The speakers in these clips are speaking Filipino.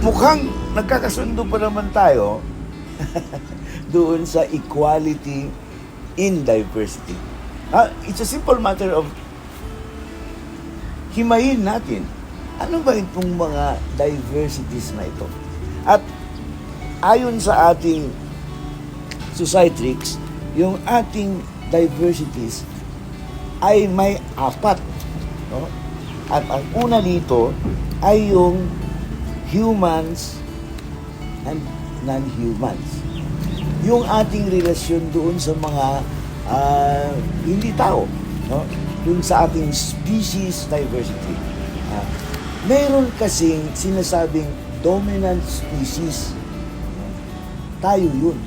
Mukhang nagkakasundo pa naman tayo doon sa equality in diversity. It's a simple matter of himayin natin. Ano ba itong mga diversities na ito? At ayon sa ating Societrix, yung ating diversities ay may 4. No? At ang una dito ay yung humans and non-humans. Yung ating relasyon doon sa mga hindi tao, no? Doon sa ating species diversity. Meron kasing sinasabing dominant species. Tayo yun.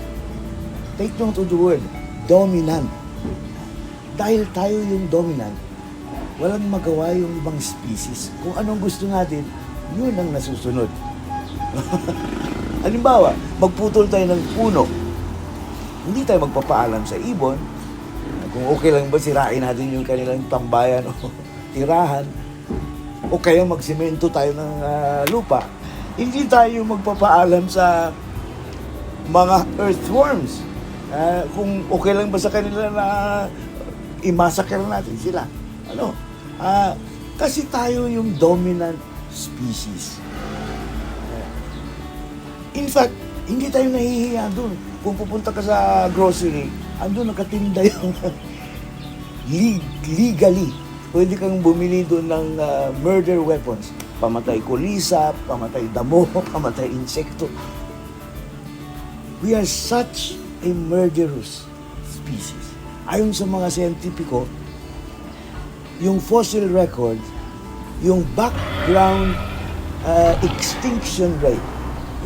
Take note of the word, dominant. Dahil tayo yung dominant, walang magawa yung ibang species. Kung anong gusto natin, yun ang nasusunod. Halimbawa, magputol tayo ng puno. Hindi tayo magpapaalam sa ibon. Kung okay lang ba sirain natin yung kanilang tambayan o tirahan. O kaya magsemento tayo ng lupa. Hindi tayo magpapaalam sa mga earthworms. Kung okay lang ba sa kanila na i-massacre natin sila. Kasi tayo yung dominant species. In fact, hindi tayo nahihiya doon. Kung pupunta ka sa grocery, andun nakatinda yung legally. Pwede kang bumili doon ng murder weapons. Pamatay kulisap, pamatay damo, pamatay insekto. We are such a murderous species. Ayon sa mga siyentipiko, yung fossil record, yung background extinction rate,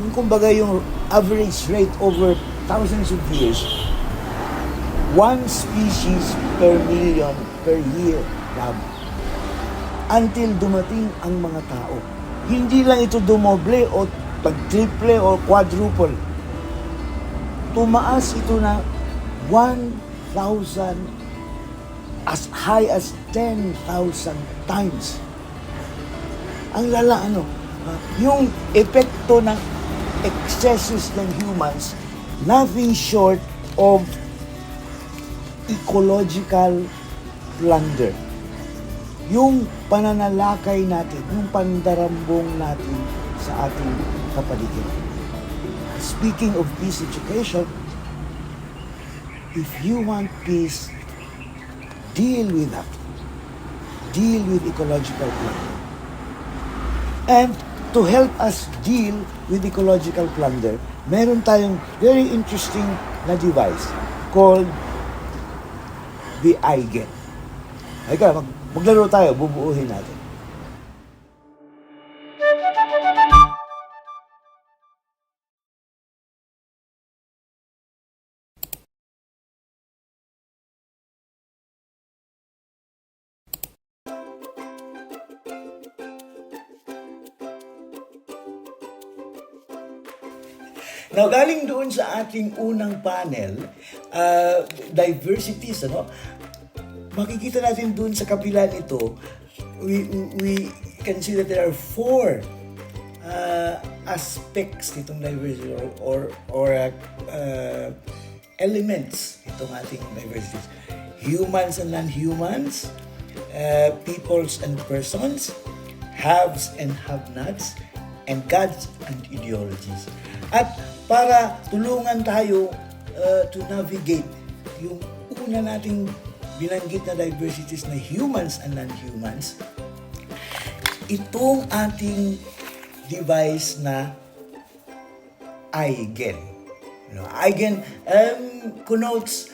yung kumbaga yung average rate over thousands of years, 1 species per million per year lamang. Until dumating ang mga tao. Hindi lang ito dumoble o pag-triple o quadruple. Tumaas ito na 1,000 as high as 10,000 times. Ang lala, yung epekto ng excesses ng humans, nothing short of ecological plunder. Yung pananalakay natin, yung pandarambong natin sa ating kapaligiran. Speaking of peace education, if you want peace, deal with that. Deal with ecological plunder. And to help us deal with ecological plunder, meron tayong very interesting na device called the iGen. Maglaro tayo, bubuuhin natin. Now, galing doon sa ating unang panel, diversities, makikita natin doon sa kabila nito, we can see that there are 4 aspects nitong diversity or elements itong ating diversities. Humans and non-humans, peoples and persons, haves and have-nots, and gods and ideologies. At para tulungan tayo to navigate yung una nating binanggit na diversities na humans and non-humans, itong ating device na iGen. iGen connotes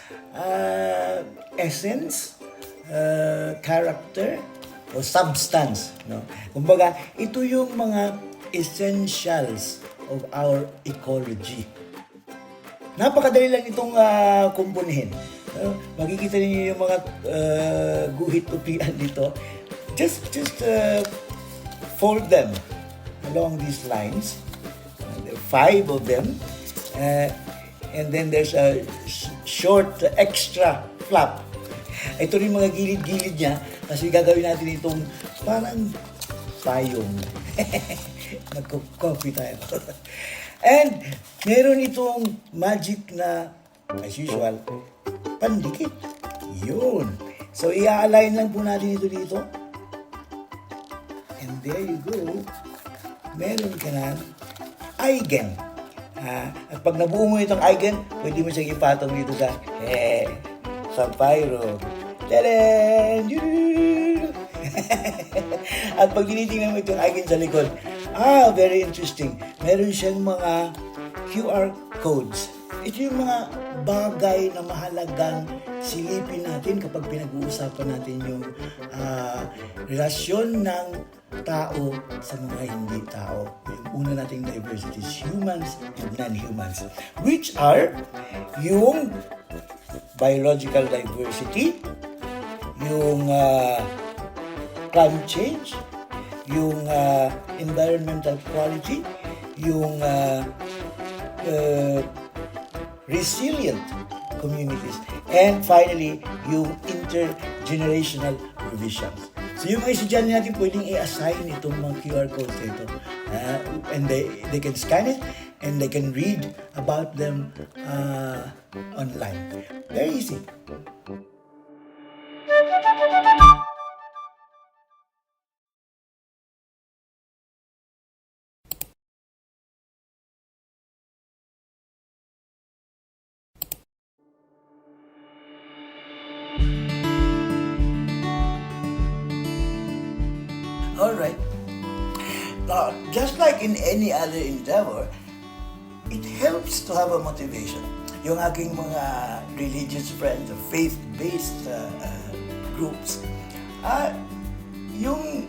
essence, character, o substance. Kumbaga, ito yung mga essentials of our ecology. Napakadali lang itong kumpunihin. Makikita niyo yung mga guhit-upian dito. Just fold them along these lines. There are 5 of them. And then there's a short extra flap. Ito rin mga gilid-gilid niya kasi gagawin natin itong parang payong. Nagko-coffee tayo. And meron itong magic na, as usual, pandikit. Yun. So, i-align lang po natin ito dito. And there you go. Meron ka na eigen. At pag nabuo mo itong eigen, pwede mo siyang ipatong dito sa pyro. Tadaan! At pag tinitingnan mo itong eigen sa likod, very interesting. Meron siyang mga QR codes. Ito yung mga bagay na mahalagang silipin natin kapag pinag-uusapan natin yung relasyon ng tao sa mga hindi tao. Yung una nating diversity is humans and non-humans, which are yung biological diversity, yung climate change, yung environmental quality, yung resilient communities, and finally, yung intergenerational provisions. So yung mga estudyante natin pwedeng i-assign itong mga QR codes dito. And they can scan it and they can read about them online. Very easy. Alright. Now, just like in any other endeavor, it helps to have a motivation. Yung aking mga religious friends, faith-based groups, yung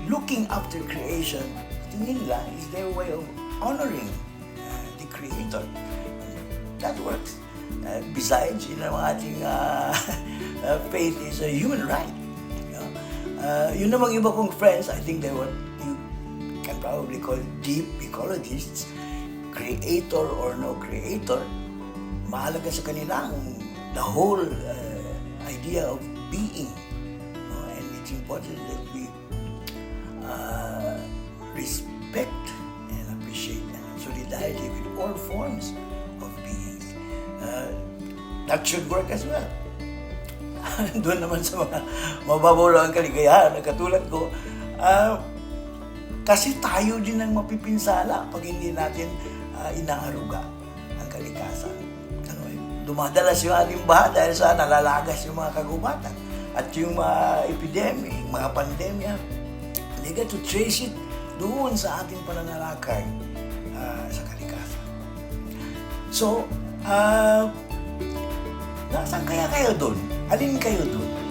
looking after creation, tingin nila is their way of honoring the Creator. That works. Besides, ating faith is a human right. Yun namang iba kong friends, I think they're what you can probably call deep ecologists, creator or no creator. Mahalaga sa kanila the whole idea of being. And it's important that we respect and appreciate and solidarity with all forms of beings. That should work as well. Doon naman sa mga mababaw lang ang kaligayahan na katulad ko, kasi tayo din ang mapipinsala pag hindi natin inaaruga ang kalikasan. Dumadalas yung ating baha dahil sa nalalagas yung mga kagubatan at yung mga epidemic, mga pandemya. They get to trace it doon sa ating pananalakay sa kalikasan. So, nasaan kaya kayo doon? Alin kayo doon?